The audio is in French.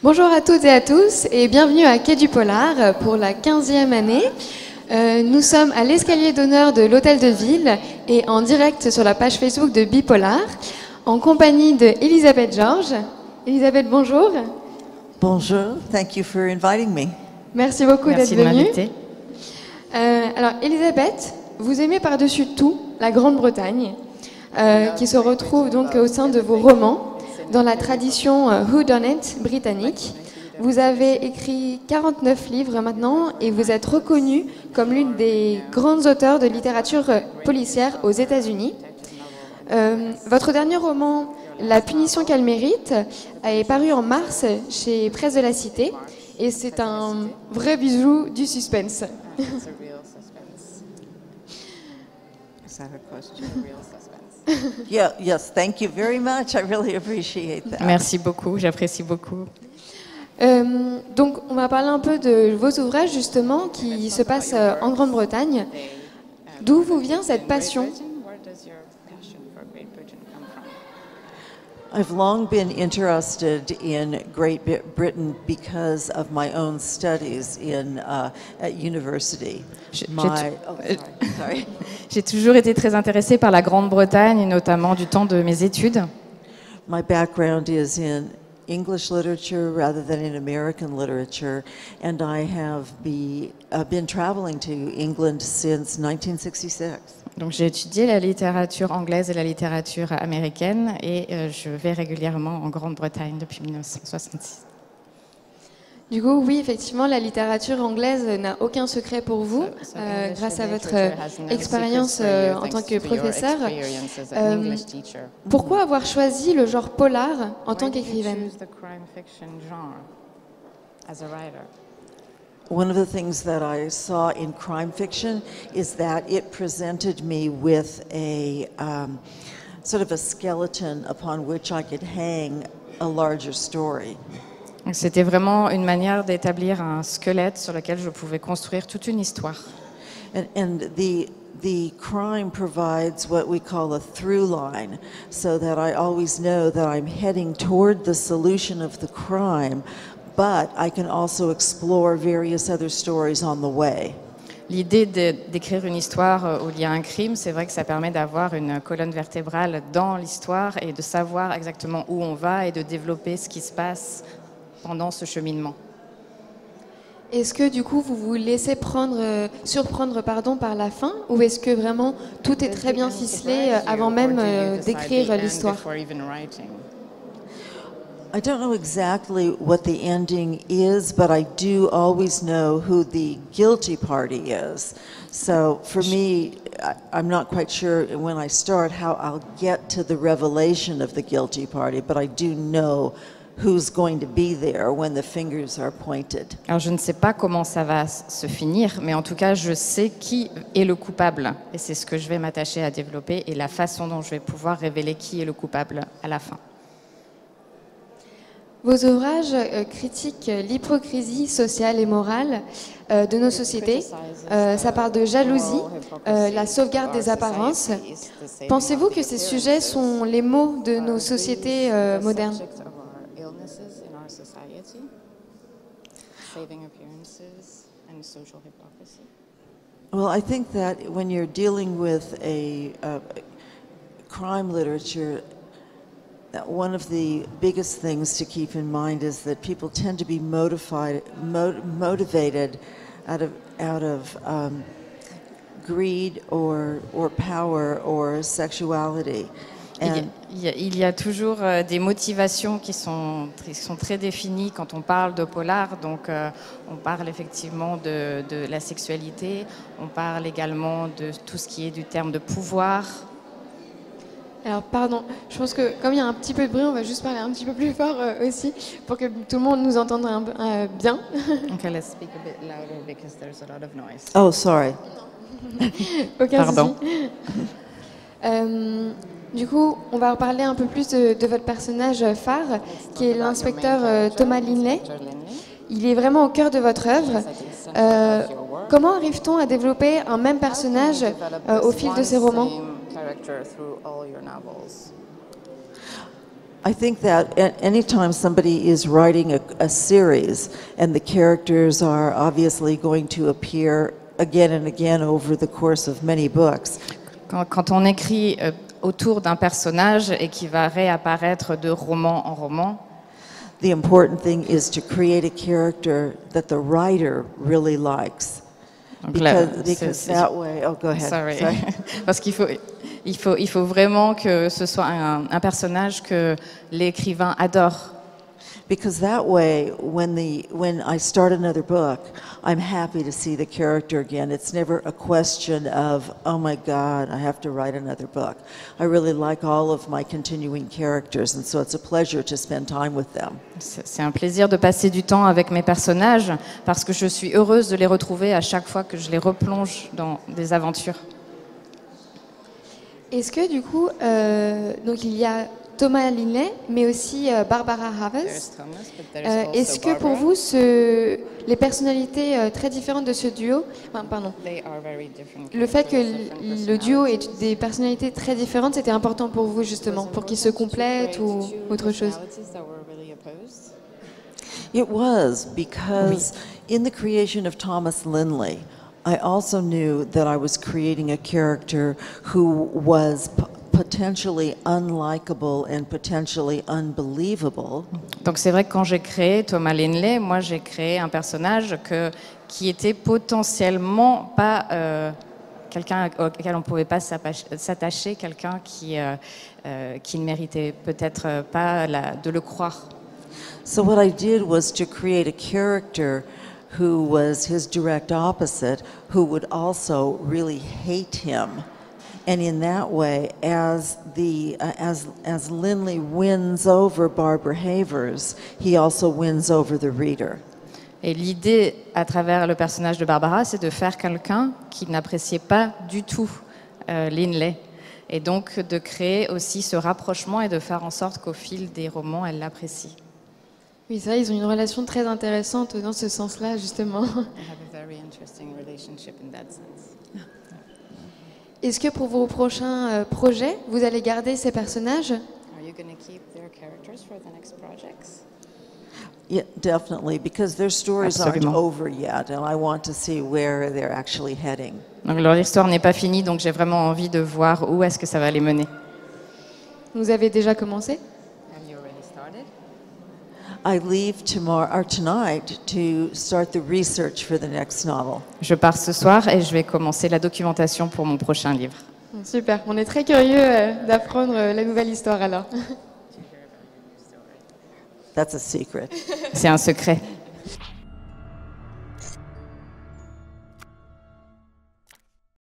Bonjour à toutes et à tous et bienvenue à Quai du Polar pour la 15e année. Nous sommes à l'escalier d'honneur de l'Hôtel de Ville et en direct sur la page Facebook de Bipolar en compagnie d'Elisabeth Georges. Elisabeth, bonjour. Bonjour, thank you for inviting me. Merci beaucoup d'être venue. Merci de m'inviter. Alors Elisabeth, vous aimez par-dessus tout la Grande-Bretagne qui se retrouve donc au sein de vos romans dans la tradition whodunit britannique. Vous avez écrit 49 livres maintenant et vous êtes reconnue comme l'une des grandes auteurs de littérature policière aux États-Unis. Votre dernier roman, La punition qu'elle mérite, est paru en mars chez Presse de la Cité et c'est un vrai bijou du suspense. Yeah, yes, thank you very much. I really appreciate that. Merci beaucoup, j'apprécie beaucoup. Donc, on va parler un peu de vos ouvrages, justement, qui se passent en Grande-Bretagne. D'où vous vient cette passion ? I've long been interested in Great Britain because of my own studies at university. Sorry. J'ai toujours été très intéressée par la Grande-Bretagne, notamment du temps de mes études. My background is in English literature rather than in American literature, and I have been traveling to England since 1966. Donc j'ai étudié la littérature anglaise et la littérature américaine et je vais régulièrement en Grande-Bretagne depuis 1966. Du coup, oui, effectivement, la littérature anglaise n'a aucun secret pour vous, grâce à votre expérience en tant que professeur. Pourquoi avoir choisi le genre polar en tant qu'écrivaine ? One of the things that I saw in crime fiction is that it presented me with a sort of a skeleton upon which I could hang a larger story. C'était vraiment une manière d'établir un squelette sur lequel je pouvais construire toute une histoire. And the crime provides what we call a through line, so that I always know that I'm heading toward the solution of the crime, but I can also explore various other stories on the way. L'idée d'écrire une histoire où il y a un crime, c'est vrai que ça permet d'avoir une colonne vertébrale dans l'histoire et de savoir exactement où on va et de développer ce qui se passe pendant ce cheminement. Est-ce que du coup vous vous laissez surprendre par la fin ou est-ce que vraiment tout est très bien ficelé avant même d'écrire l'histoire ? I don't know exactly what the ending is, but I do always know who the guilty party is. So for me, I'm not quite sure when I start how I'll get to the revelation of the guilty party, but I do know who's going to be there when the fingers are pointed. Alors je ne sais pas comment ça va se finir, mais en tout cas je sais qui est le coupable et c'est ce que je vais m'attacher à développer et la façon dont je vais pouvoir révéler qui est le coupable à la fin. Vos ouvrages critiquent l'hypocrisie sociale et morale de nos sociétés. Ça parle de jalousie, la sauvegarde des apparences. Pensez-vous que ces sujets sont les maux de nos sociétés modernes ? Well, I think that when you're dealing with a crime literature, one of the biggest things to keep in mind is that people tend to be motivated out of greed or power or sexuality. Il y a toujours des motivations qui sont très définies quand on parle de polar. Donc, on parle effectivement de la sexualité, on parle également de tout ce qui est du terme de pouvoir. Alors, pardon, je pense que comme il y a un petit peu de bruit, on va juste parler un petit peu plus fort aussi pour que tout le monde nous entende bien. Okay, let's speak a bit louder because there's a lot of noise. Oh, sorry. Aucun Pardon. souci. Du coup, on va reparler un peu plus de votre personnage phare, qui est l'inspecteur Thomas Linley. Il est vraiment au cœur de votre œuvre. Comment arrive-t-on à développer un même personnage au fil de ces romans ? I think that anytime somebody is writing a series and the characters are obviously going to appear again and again over the course of many books. Quand on écrit autour d'un personnage et qui va réapparaître de roman en roman, The important thing is to create a character that the writer really likes. donc là, Because that way, oh, go ahead. Sorry. Sorry. Parce qu'il faut vraiment que ce soit un personnage que l'écrivain adore. Because that way, when I start another book, I'm happy to see the character again. It's never a question of, oh my God, I have to write another book. I really like all of my continuing characters, and so it's a pleasure to spend time with them. C'est un plaisir de passer du temps avec mes personnages parce que je suis heureuse de les retrouver à chaque fois que je les replonge dans des aventures. Est-ce que du coup, donc il y a Thomas Linley, mais aussi Barbara Havers. Est-ce que pour vous, les personnalités très différentes de ce duo, le fait que le duo ait des personnalités très différentes, c'était important pour vous justement, pour qu'ils se complètent ou autre chose? It was, because in the creation of Thomas Linley, I also knew that I was creating a character who was potentially unlikable and potentially unbelievable. Donc c'est vrai que quand j'ai créé Thomas Linley, moi j'ai créé un personnage qui était potentiellement pas quelqu'un auquel on ne pouvait pas s'attacher, quelqu'un qui ne méritait peut-être pas de le croire. So what I did was to create a character who was his direct opposite, who would also really hate him. And in that way, as Linley wins over Barbara Havers, he also wins over the reader. Et l'idée, à travers le personnage de Barbara, c'est de faire quelqu'un qui n'appréciait pas du tout Linley. Et donc de créer aussi ce rapprochement et de faire en sorte qu'au fil des romans, elle l'apprécie. Oui, c'est vrai, ils ont une relation très intéressante dans ce sens-là, justement. Est-ce que pour vos prochains projets, vous allez garder ces personnages? Yeah, definitely, because their stories Absolument. aren't over yet, and I want to see where they're actually heading. Donc leur histoire n'est pas finie, donc j'ai vraiment envie de voir où est-ce que ça va les mener. Vous avez déjà commencé? I leave tonight to start the research for the next novel. Je pars ce soir et je vais commencer la documentation pour mon prochain livre. Super, on est très curieux d'apprendre la nouvelle histoire alors. That's a secret. C'est un secret.